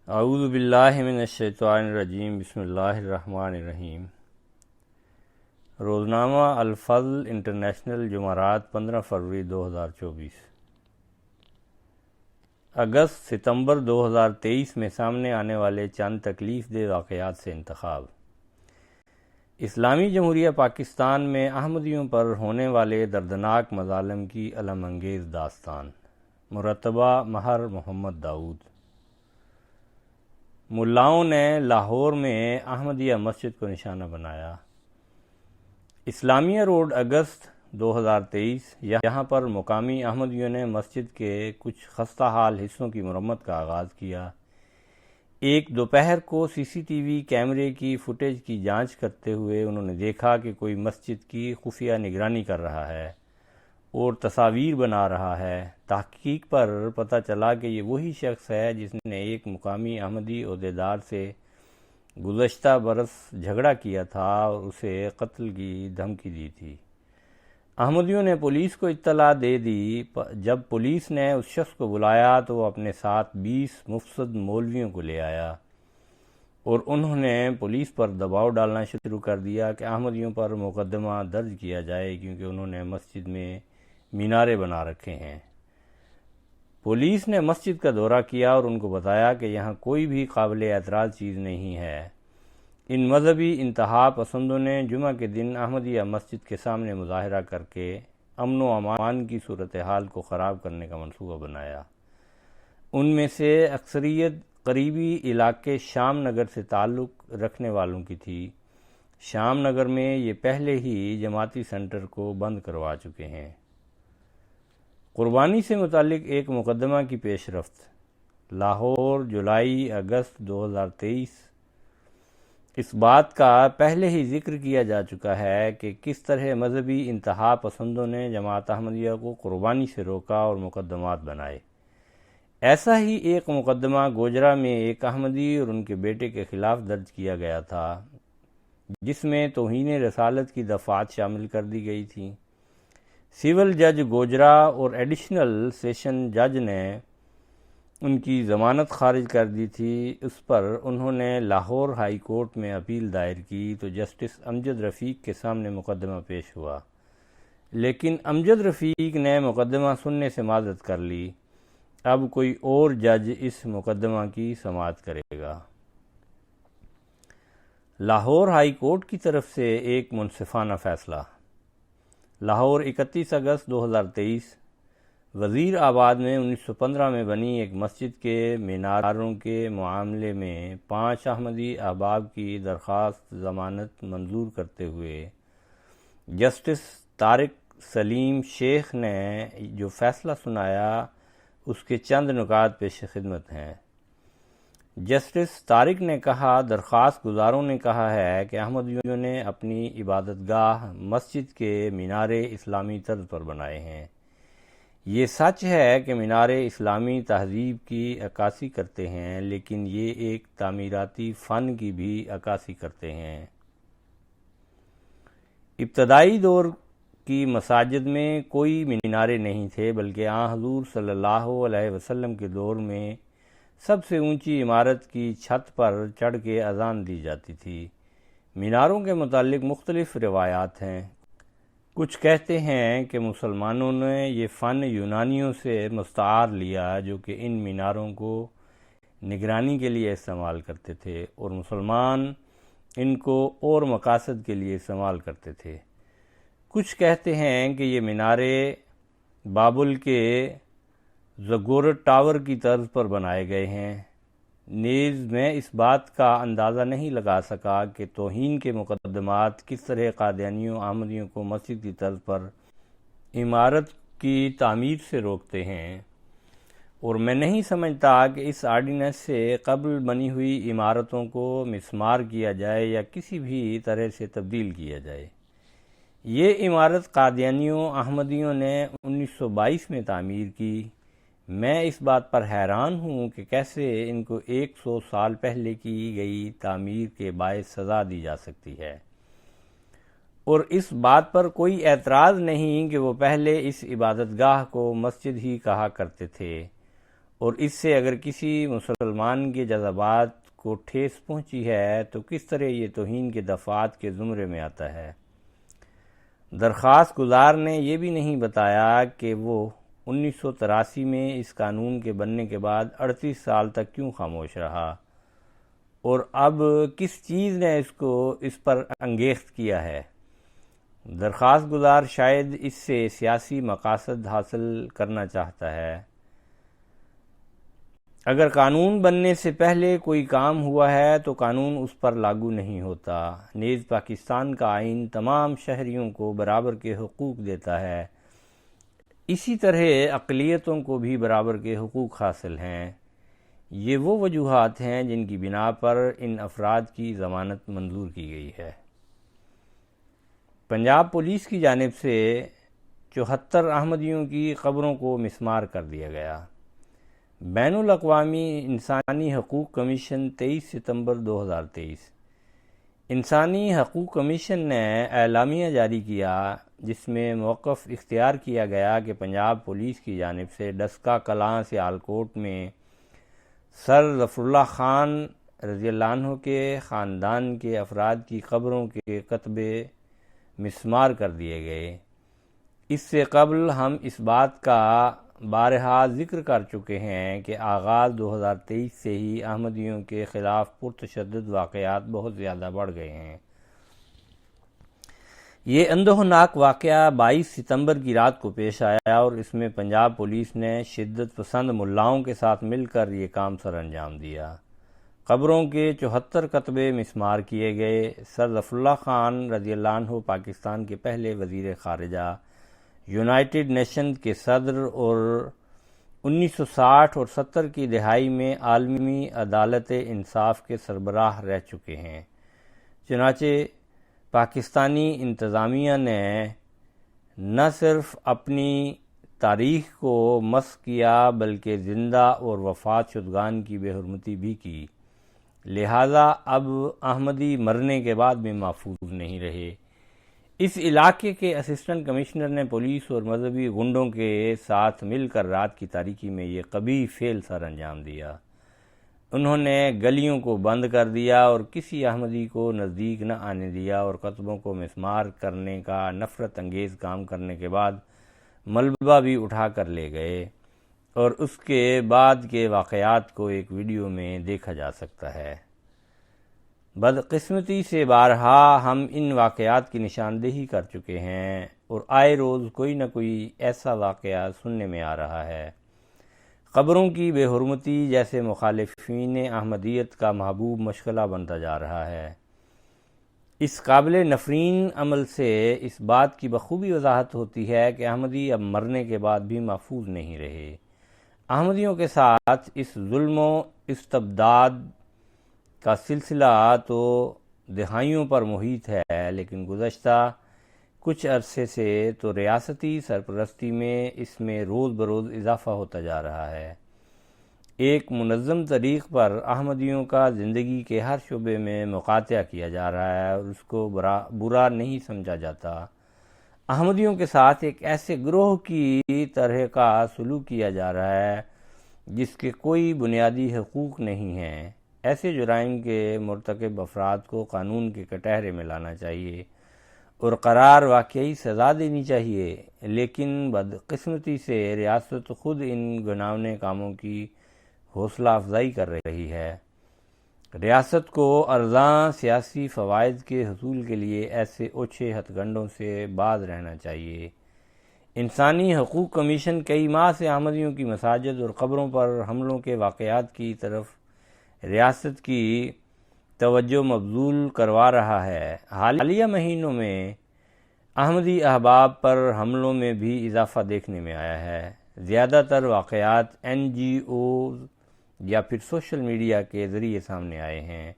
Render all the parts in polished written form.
اعوذ باللہ من الشیطان الرجیم، بسم اللہ الرحمن الرحیم۔ روزنامہ الفضل انٹرنیشنل، جمعرات 15 فروری 2024۔ اگست ستمبر 2023 میں سامنے آنے والے چند تکلیف دہ واقعات سے انتخاب۔ اسلامی جمہوریہ پاکستان میں احمدیوں پر ہونے والے دردناک مظالم کی الم انگیز داستان۔ مرتبہ مہر محمد داؤد۔ ملاؤں نے لاہور میں احمدیہ مسجد کو نشانہ بنایا۔ اسلامیہ روڈ، اگست 2023۔ یہاں پر مقامی احمدیوں نے مسجد کے کچھ خستہ حال حصوں کی مرمت کا آغاز کیا۔ ایک دوپہر کو سی سی ٹی وی کیمرے کی فوٹیج کی جانچ کرتے ہوئے انہوں نے دیکھا کہ کوئی مسجد کی خفیہ نگرانی کر رہا ہے اور تصاویر بنا رہا ہے۔ تحقیق پر پتہ چلا کہ یہ وہی شخص ہے جس نے ایک مقامی احمدی عہدیدار سے گزشتہ برس جھگڑا کیا تھا اور اسے قتل کی دھمکی دی تھی۔ احمدیوں نے پولیس کو اطلاع دے دی۔ جب پولیس نے اس شخص کو بلایا تو وہ اپنے ساتھ 20 مفسد مولویوں کو لے آیا اور انہوں نے پولیس پر دباؤ ڈالنا شروع کر دیا کہ احمدیوں پر مقدمہ درج کیا جائے کیونکہ انہوں نے مسجد میں مینارے بنا رکھے ہیں۔ پولیس نے مسجد کا دورہ کیا اور ان کو بتایا کہ یہاں کوئی بھی قابل اعتراض چیز نہیں ہے۔ ان مذہبی انتہا پسندوں نے جمعہ کے دن احمدیہ مسجد کے سامنے مظاہرہ کر کے امن و امان کی صورتحال کو خراب کرنے کا منصوبہ بنایا۔ ان میں سے اکثریت قریبی علاقے شام نگر سے تعلق رکھنے والوں کی تھی۔ شام نگر میں یہ پہلے ہی جماعتی سینٹر کو بند کروا چکے ہیں۔ قربانی سے متعلق ایک مقدمہ کی پیش رفت۔ لاہور، جولائی اگست 2023۔ اس بات کا پہلے ہی ذکر کیا جا چکا ہے کہ کس طرح مذہبی انتہا پسندوں نے جماعت احمدیہ کو قربانی سے روکا اور مقدمات بنائے۔ ایسا ہی ایک مقدمہ گوجرا میں ایک احمدی اور ان کے بیٹے کے خلاف درج کیا گیا تھا، جس میں توہین رسالت کی دفعات شامل کر دی گئی تھیں۔ سول جج گوجرا اور ایڈیشنل سیشن جج نے ان کی ضمانت خارج کر دی تھی۔ اس پر انہوں نے لاہور ہائی کورٹ میں اپیل دائر کی تو جسٹس امجد رفیق کے سامنے مقدمہ پیش ہوا، لیکن امجد رفیق نے مقدمہ سننے سے معذرت کر لی۔ اب کوئی اور جج اس مقدمہ کی سماعت کرے گا۔ لاہور ہائی کورٹ کی طرف سے ایک منصفانہ فیصلہ۔ لاہور 31 اگست 2023۔ وزیر آباد میں 1915 میں بنی ایک مسجد کے میناروں کے معاملے میں 5 احمدی احباب کی درخواست ضمانت منظور کرتے ہوئے جسٹس طارق سلیم شیخ نے جو فیصلہ سنایا اس کے چند نکات پیش خدمت ہیں۔ جسٹس طارق نے کہا، درخواست گزاروں نے کہا ہے کہ احمدیوں نے اپنی عبادت گاہ مسجد کے مینارے اسلامی طرز پر بنائے ہیں۔ یہ سچ ہے کہ مینارے اسلامی تہذیب کی عکاسی کرتے ہیں، لیکن یہ ایک تعمیراتی فن کی بھی عکاسی کرتے ہیں۔ ابتدائی دور کی مساجد میں کوئی مینارے نہیں تھے، بلکہ حضور صلی اللہ علیہ وسلم کے دور میں سب سے اونچی عمارت کی چھت پر چڑھ کے اذان دی جاتی تھی۔ میناروں کے متعلق مختلف روایات ہیں۔ کچھ کہتے ہیں کہ مسلمانوں نے یہ فن یونانیوں سے مستعار لیا جو کہ ان میناروں کو نگرانی کے لیے استعمال کرتے تھے، اور مسلمان ان کو اور مقاصد کے لیے استعمال کرتے تھے۔ کچھ کہتے ہیں کہ یہ مینارے بابل کے زگورت ٹاور کی طرز پر بنائے گئے ہیں۔ نیز میں اس بات کا اندازہ نہیں لگا سکا کہ توہین کے مقدمات کس طرح قادیانیوں احمدیوں کو مسجد کی طرز پر عمارت کی تعمیر سے روکتے ہیں، اور میں نہیں سمجھتا کہ اس آرڈیننس سے قبل بنی ہوئی عمارتوں کو مسمار کیا جائے یا کسی بھی طرح سے تبدیل کیا جائے۔ یہ عمارت قادیانیوں احمدیوں نے 1922 میں تعمیر کی۔ میں اس بات پر حیران ہوں کہ کیسے ان کو 100 سال پہلے کی گئی تعمیر کے باعث سزا دی جا سکتی ہے، اور اس بات پر کوئی اعتراض نہیں کہ وہ پہلے اس عبادت گاہ کو مسجد ہی کہا کرتے تھے اور اس سے اگر کسی مسلمان کے جذبات کو ٹھیس پہنچی ہے تو کس طرح یہ توہین کے دفعات کے زمرے میں آتا ہے۔ درخواست گزار نے یہ بھی نہیں بتایا کہ وہ 1983 میں اس قانون کے بننے کے بعد 38 سال تک کیوں خاموش رہا، اور اب کس چیز نے اس پر انگیخت کیا ہے۔ درخواست گزار شاید اس سے سیاسی مقاصد حاصل کرنا چاہتا ہے۔ اگر قانون بننے سے پہلے کوئی کام ہوا ہے تو قانون اس پر لاگو نہیں ہوتا، نیز پاکستان کا آئین تمام شہریوں کو برابر کے حقوق دیتا ہے، اسی طرح اقلیتوں کو بھی برابر کے حقوق حاصل ہیں۔ یہ وہ وجوہات ہیں جن کی بنا پر ان افراد کی ضمانت منظور کی گئی ہے۔ پنجاب پولیس کی جانب سے 74 احمدیوں کی قبروں کو مسمار کر دیا گیا۔ بین الاقوامی انسانی حقوق کمیشن 23 ستمبر 2023 انسانی حقوق کمیشن نے اعلامیہ جاری کیا جس میں موقف اختیار کیا گیا کہ پنجاب پولیس کی جانب سے ڈسکہ کلاں سیالکوٹ میں سر ظفر اللہ خان رضی اللہ عنہ کے خاندان کے افراد کی قبروں کے کتبے مسمار کر دیے گئے۔ اس سے قبل ہم اس بات کا بارہا ذکر کر چکے ہیں کہ آغاز 2023 سے ہی احمدیوں کے خلاف پرتشدد واقعات بہت زیادہ بڑھ گئے ہیں۔ یہ اندوہناک واقعہ 22 ستمبر کی رات کو پیش آیا اور اس میں پنجاب پولیس نے شدت پسند ملاؤں کے ساتھ مل کر یہ کام سر انجام دیا۔ قبروں کے 74 کتبے مسمار کیے گئے۔ سر ظفر اللہ خان رضی اللہ عنہ پاکستان کے پہلے وزیر خارجہ، یونائیٹڈ نیشنز کے صدر اور 1960 اور 70 کی دہائی میں عالمی عدالت انصاف کے سربراہ رہ چکے ہیں۔ چنانچہ پاکستانی انتظامیہ نے نہ صرف اپنی تاریخ کو مسخ کیا بلکہ زندہ اور وفات شدگان کی بے حرمتی بھی کی، لہذا اب احمدی مرنے کے بعد بھی محفوظ نہیں رہے۔ اس علاقے کے اسسٹنٹ کمشنر نے پولیس اور مذہبی گنڈوں کے ساتھ مل کر رات کی تاریکی میں یہ قبیح فعل سر انجام دیا۔ انہوں نے گلیوں کو بند کر دیا اور کسی احمدی کو نزدیک نہ آنے دیا اور کتبوں کو مسمار کرنے کا نفرت انگیز کام کرنے کے بعد ملبہ بھی اٹھا کر لے گئے، اور اس کے بعد کے واقعات کو ایک ویڈیو میں دیکھا جا سکتا ہے۔ بدقسمتی سے بارہا ہم ان واقعات کی نشاندہی کر چکے ہیں اور آئے روز کوئی نہ کوئی ایسا واقعہ سننے میں آ رہا ہے۔ قبروں کی بے حرمتی جیسے مخالفین احمدیت کا محبوب مشغلہ بنتا جا رہا ہے۔ اس قابل نفرین عمل سے اس بات کی بخوبی وضاحت ہوتی ہے کہ احمدی اب مرنے کے بعد بھی محفوظ نہیں رہے۔ احمدیوں کے ساتھ اس ظلم و استبداد کا سلسلہ تو دہائیوں پر محیط ہے، لیکن گزشتہ کچھ عرصے سے تو ریاستی سرپرستی میں اس میں روز بروز اضافہ ہوتا جا رہا ہے۔ ایک منظم طریق پر احمدیوں کا زندگی کے ہر شعبے میں مقاطعہ کیا جا رہا ہے اور اس کو برا نہیں سمجھا جاتا۔ احمدیوں کے ساتھ ایک ایسے گروہ کی طرح کا سلوک کیا جا رہا ہے جس کے کوئی بنیادی حقوق نہیں ہیں۔ ایسے جرائم کے مرتکب افراد کو قانون کے کٹہرے میں لانا چاہیے اور قرار واقعی سزا دینی چاہیے، لیکن بدقسمتی سے ریاست خود ان گھناؤنے کاموں کی حوصلہ افزائی کر رہی ہے۔ ریاست کو ارزاں سیاسی فوائد کے حصول کے لیے ایسے اوچھے ہتھ کنڈوں سے باز رہنا چاہیے۔ انسانی حقوق کمیشن کئی ماہ سے احمدیوں کی مساجد اور قبروں پر حملوں کے واقعات کی طرف ریاست کی توجہ مبذول کروا رہا ہے۔ حالیہ مہینوں میں احمدی احباب پر حملوں میں بھی اضافہ دیکھنے میں آیا ہے۔ زیادہ تر واقعات NGOs یا پھر سوشل میڈیا کے ذریعے سامنے آئے ہیں۔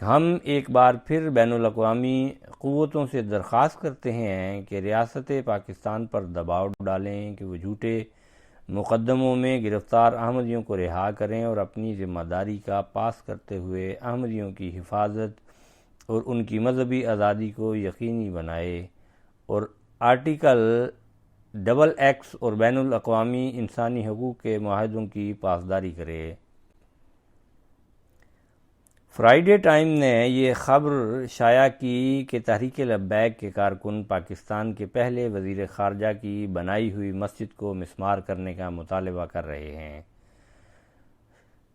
ہم ایک بار پھر بین الاقوامی قوتوں سے درخواست کرتے ہیں کہ ریاست پاکستان پر دباؤ ڈالیں کہ وہ جھوٹے مقدموں میں گرفتار احمدیوں کو رہا کریں اور اپنی ذمہ داری کا پاس کرتے ہوئے احمدیوں کی حفاظت اور ان کی مذہبی آزادی کو یقینی بنائے اور آرٹیکل ڈبل ایکس اور بین الاقوامی انسانی حقوق کے معاہدوں کی پاسداری کرے۔ فرائیڈے ٹائم نے یہ خبر شائع کی کہ تحریک لبیک کے کارکن پاکستان کے پہلے وزیر خارجہ کی بنائی ہوئی مسجد کو مسمار کرنے کا مطالبہ کر رہے ہیں۔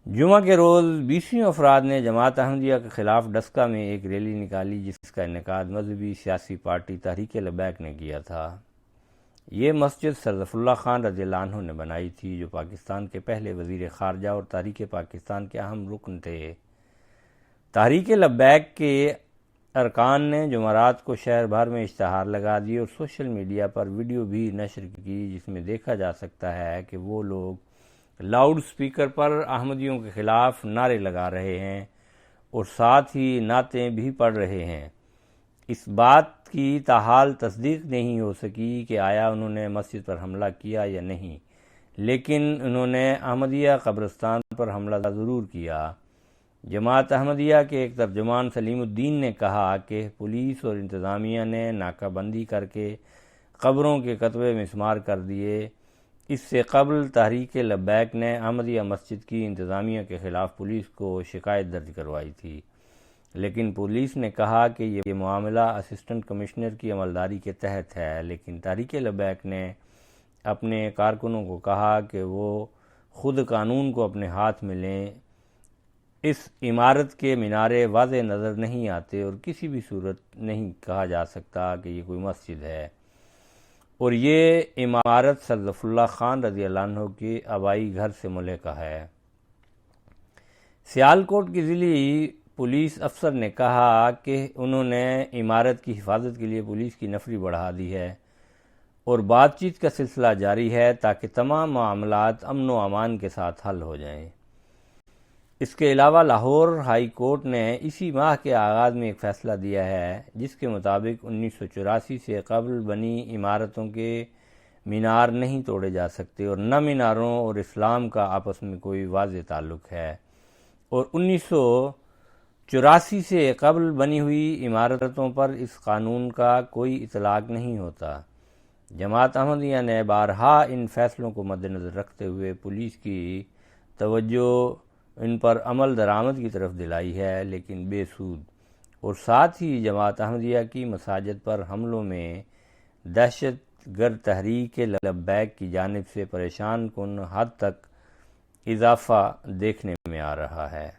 جمعہ کے روز 20 افراد نے جماعت احمدیہ کے خلاف ڈسکہ میں ایک ریلی نکالی، جس کا انعقاد مذہبی سیاسی پارٹی تحریک لبیک نے کیا تھا۔ یہ مسجد سر ظفر اللہ خان رضی اللہ عنہ نے بنائی تھی، جو پاکستان کے پہلے وزیر خارجہ اور تحریک پاکستان کے اہم رکن تھے۔ تحریک لبیک کے ارکان نے جمعرات کو شہر بھر میں اشتہار لگا دیے اور سوشل میڈیا پر ویڈیو بھی نشر کی، جس میں دیکھا جا سکتا ہے کہ وہ لوگ لاؤڈ سپیکر پر احمدیوں کے خلاف نعرے لگا رہے ہیں اور ساتھ ہی نعتیں بھی پڑھ رہے ہیں۔ اس بات کی تاحال تصدیق نہیں ہو سکی کہ آیا انہوں نے مسجد پر حملہ کیا یا نہیں، لیکن انہوں نے احمدیہ قبرستان پر حملہ ضرور کیا۔ جماعت احمدیہ کے ایک ترجمان سلیم الدین نے کہا کہ پولیس اور انتظامیہ نے ناکہ بندی کر کے قبروں کے کتبے مسمار کر دیے۔ اس سے قبل تحریک لبیک نے احمدیہ مسجد کی انتظامیہ کے خلاف پولیس کو شکایت درج کروائی تھی، لیکن پولیس نے کہا کہ یہ معاملہ اسسٹنٹ کمشنر کی عملداری کے تحت ہے، لیکن تحریک لبیک نے اپنے کارکنوں کو کہا کہ وہ خود قانون کو اپنے ہاتھ میں لیں۔ اس عمارت کے مینارے واضح نظر نہیں آتے اور کسی بھی صورت نہیں کہا جا سکتا کہ یہ کوئی مسجد ہے، اور یہ عمارت سر ظفر اللہ خان رضی اللہ عنہ کے آبائی گھر سے ملحقہ ہے۔ سیالکوٹ کی ضلعی پولیس افسر نے کہا کہ انہوں نے عمارت کی حفاظت کے لیے پولیس کی نفری بڑھا دی ہے اور بات چیت کا سلسلہ جاری ہے تاکہ تمام معاملات امن و امان کے ساتھ حل ہو جائیں۔ اس کے علاوہ لاہور ہائی کورٹ نے اسی ماہ کے آغاز میں ایک فیصلہ دیا ہے، جس کے مطابق 1984 سے قبل بنی عمارتوں کے مینار نہیں توڑے جا سکتے اور نہ میناروں اور اسلام کا آپس میں کوئی واضح تعلق ہے، اور 1984 سے قبل بنی ہوئی عمارتوں پر اس قانون کا کوئی اطلاق نہیں ہوتا۔ جماعت احمدیہ نے بارہا ان فیصلوں کو مد نظر رکھتے ہوئے پولیس کی توجہ ان پر عمل درآمد کی طرف دلائی ہے، لیکن بے سود، اور ساتھ ہی جماعت احمدیہ کی مساجد پر حملوں میں دہشت گرد تحریک لبیک کی جانب سے پریشان کن حد تک اضافہ دیکھنے میں آ رہا ہے۔